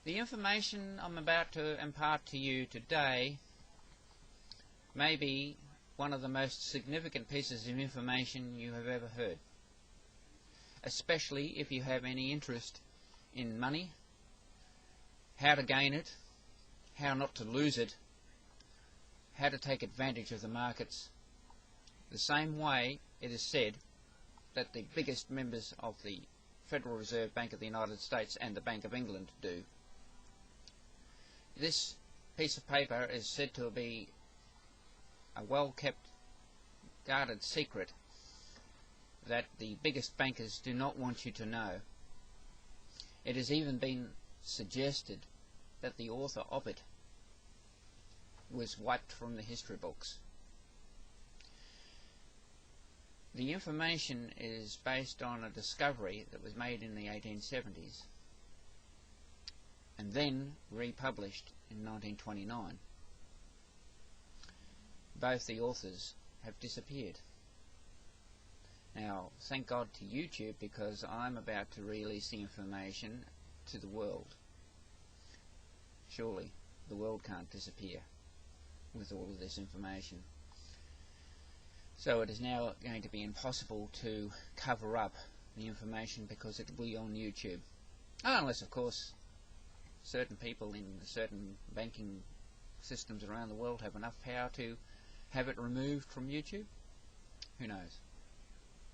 The information I'm about to impart to you today may be one of the most significant pieces of information you have ever heard, especially if you have any interest in money, how to gain it, how not to lose it, how to take advantage of the markets, the same way it is said that the biggest members of the Federal Reserve Bank of the United States and the Bank of England do. This piece of paper is said to be a well-kept, guarded secret that the biggest bankers do not want you to know. It has even been suggested that the author of it was wiped from the history books. The information is based on a discovery that was made in the 1870s and then republished in 1929. Both the authors have disappeared. Now, thank God to YouTube, because I'm about to release the information to the world. Surely the world can't disappear with all of this information. So it is now going to be impossible to cover up the information because it will be on YouTube. Unless, of course, certain people in certain banking systems around the world have enough power to have it removed from YouTube. Who knows?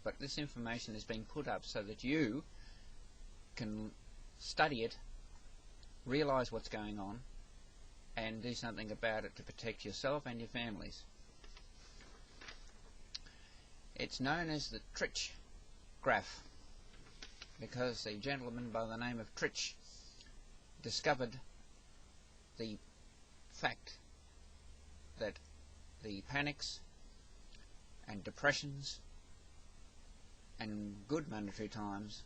But this information is being put up so that you can study it, realise what's going on, and do something about it to protect yourself and your families. It's known as the Tritch graph because a gentleman by the name of Tritch discovered the fact that the panics and depressions and good monetary times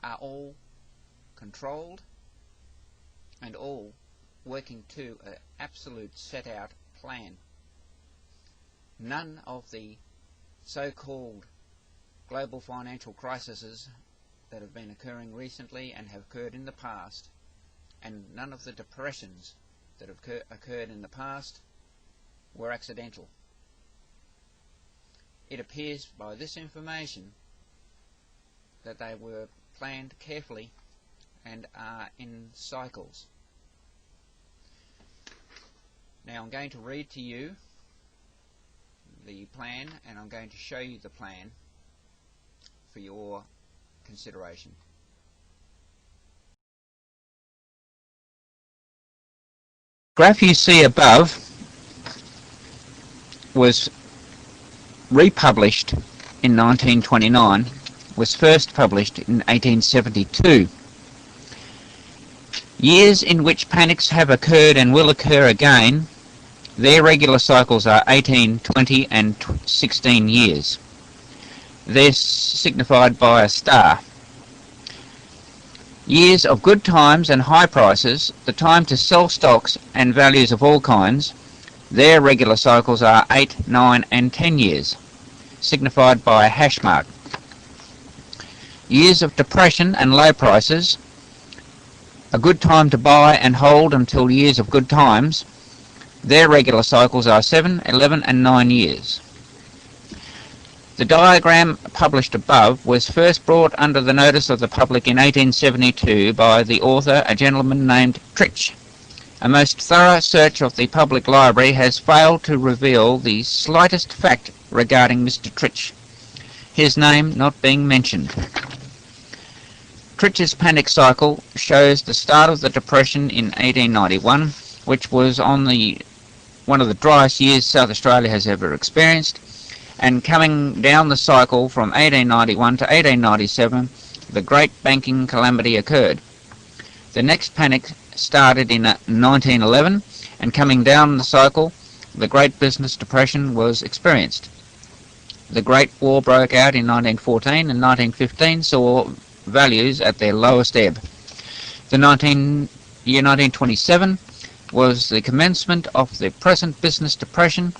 are all controlled and all working to an absolute set out plan. None of the so-called global financial crises that have been occurring recently and have occurred in the past, and none of the depressions that have occurred in the past were accidental. It appears by this information that they were planned carefully and are in cycles. Now I'm going to read to you the plan, and I'm going to show you the plan for your consideration. The graph you see above was republished in 1929, was first published in 1872. Years in which panics have occurred and will occur again, their regular cycles are 18, 20 and 16 years. They're signified by a star. Years of good times and high prices, the time to sell stocks and values of all kinds, their regular cycles are 8, 9 and 10 years, signified by a hash mark. Years of depression and low prices, a good time to buy and hold until years of good times, their regular cycles are 7, 11 and 9 years. The diagram published above was first brought under the notice of the public in 1872 by the author, a gentleman named Tritch. A most thorough search of the public library has failed to reveal the slightest fact regarding Mr. Tritch, his name not being mentioned. Tritch's panic cycle shows the start of the Depression in 1891, which was one of the driest years South Australia has ever experienced, and coming down the cycle from 1891 to 1897, the Great Banking Calamity occurred. The next panic started in 1911, and coming down the cycle, the Great Business Depression was experienced. The Great War broke out in 1914, and 1915 saw values at their lowest ebb. The year 1927 was the commencement of the present business depression,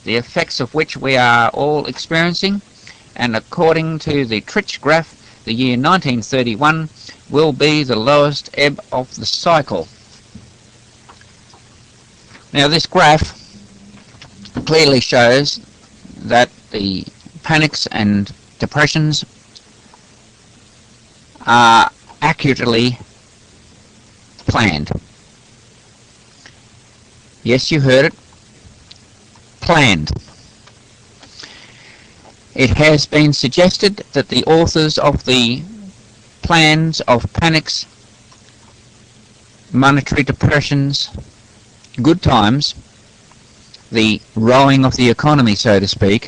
the effects of which we are all experiencing, and according to the Tritch graph, the year 1931 will be the lowest ebb of the cycle. Now this graph clearly shows that the panics and depressions are accurately planned. Yes, you heard it. Planned. It has been suggested that the authors of the plans of panics, monetary depressions, good times, the rowing of the economy, so to speak,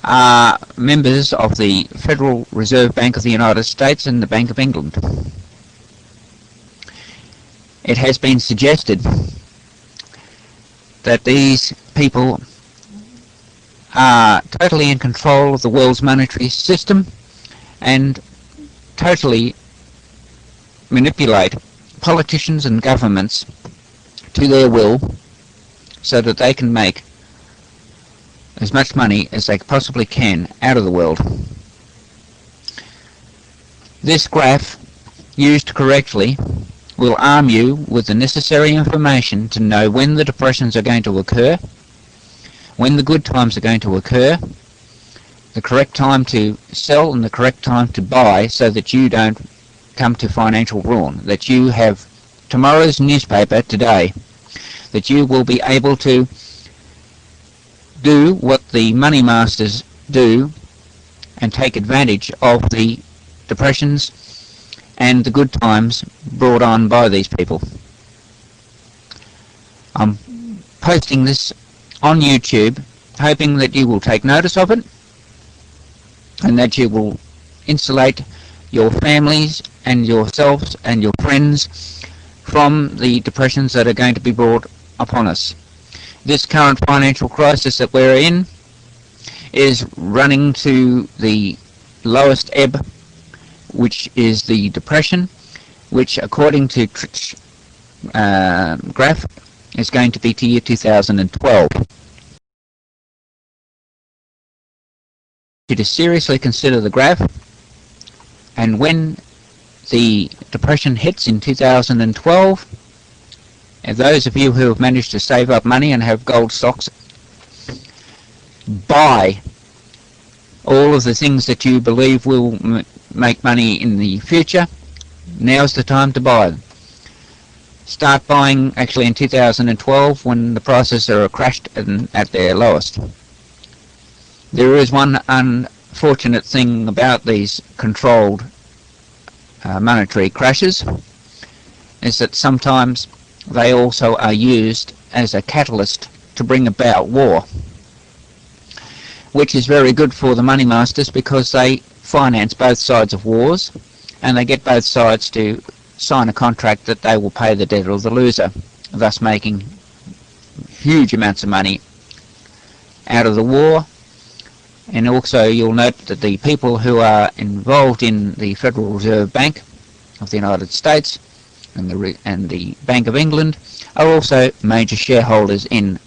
are members of the Federal Reserve Bank of the United States and the Bank of England. It has been suggested that these people are totally in control of the world's monetary system and totally manipulate politicians and governments to their will so that they can make as much money as they possibly can out of the world. This graph, used correctly, will arm you with the necessary information to know when the depressions are going to occur, when the good times are going to occur, the correct time to sell and the correct time to buy, so that you don't come to financial ruin, that you have tomorrow's newspaper today, that you will be able to do what the money masters do and take advantage of the depressions and the good times brought on by these people. I'm posting this on YouTube, hoping that you will take notice of it and that you will insulate your families and yourselves and your friends from the depressions that are going to be brought upon us. This current financial crisis that we're in is running to the lowest ebb, which is the depression, which according to Trich graph is going to be to year 2012. To seriously consider the graph, and when the depression hits in 2012, and those of you who have managed to save up money and have gold stocks, buy all of the things that you believe will make money in the future. Now's the time to buy them. Start buying actually in 2012 when the prices are crashed and at their lowest. There is one unfortunate thing about these controlled monetary crashes, is that sometimes they also are used as a catalyst to bring about war, which is very good for the money masters because they finance both sides of wars and they get both sides to sign a contract that they will pay the debtor of the loser, thus making huge amounts of money out of the war. And also you'll note that the people who are involved in the Federal Reserve Bank of the United States and the Bank of England are also major shareholders in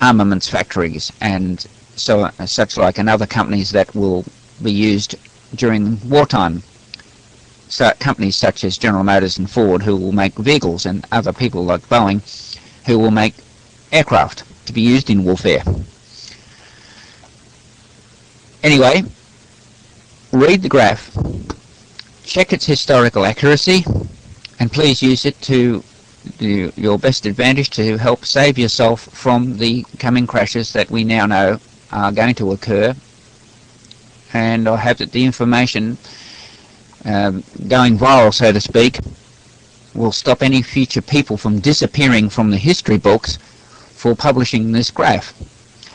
armaments factories and such like, and other companies that will be used during wartime. So companies such as General Motors and Ford, who will make vehicles, and other people like Boeing who will make aircraft to be used in warfare. Anyway, read the graph, check its historical accuracy, and please use it to your best advantage to help save yourself from the coming crashes that we now know are going to occur. And I hope that the information going viral, so to speak, will stop any future people from disappearing from the history books for publishing this graph.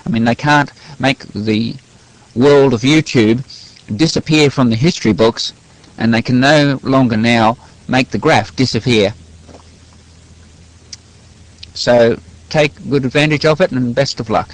I mean, they can't make the world of YouTube disappear from the history books, and they can no longer now make the graph disappear. So take good advantage of it, and best of luck.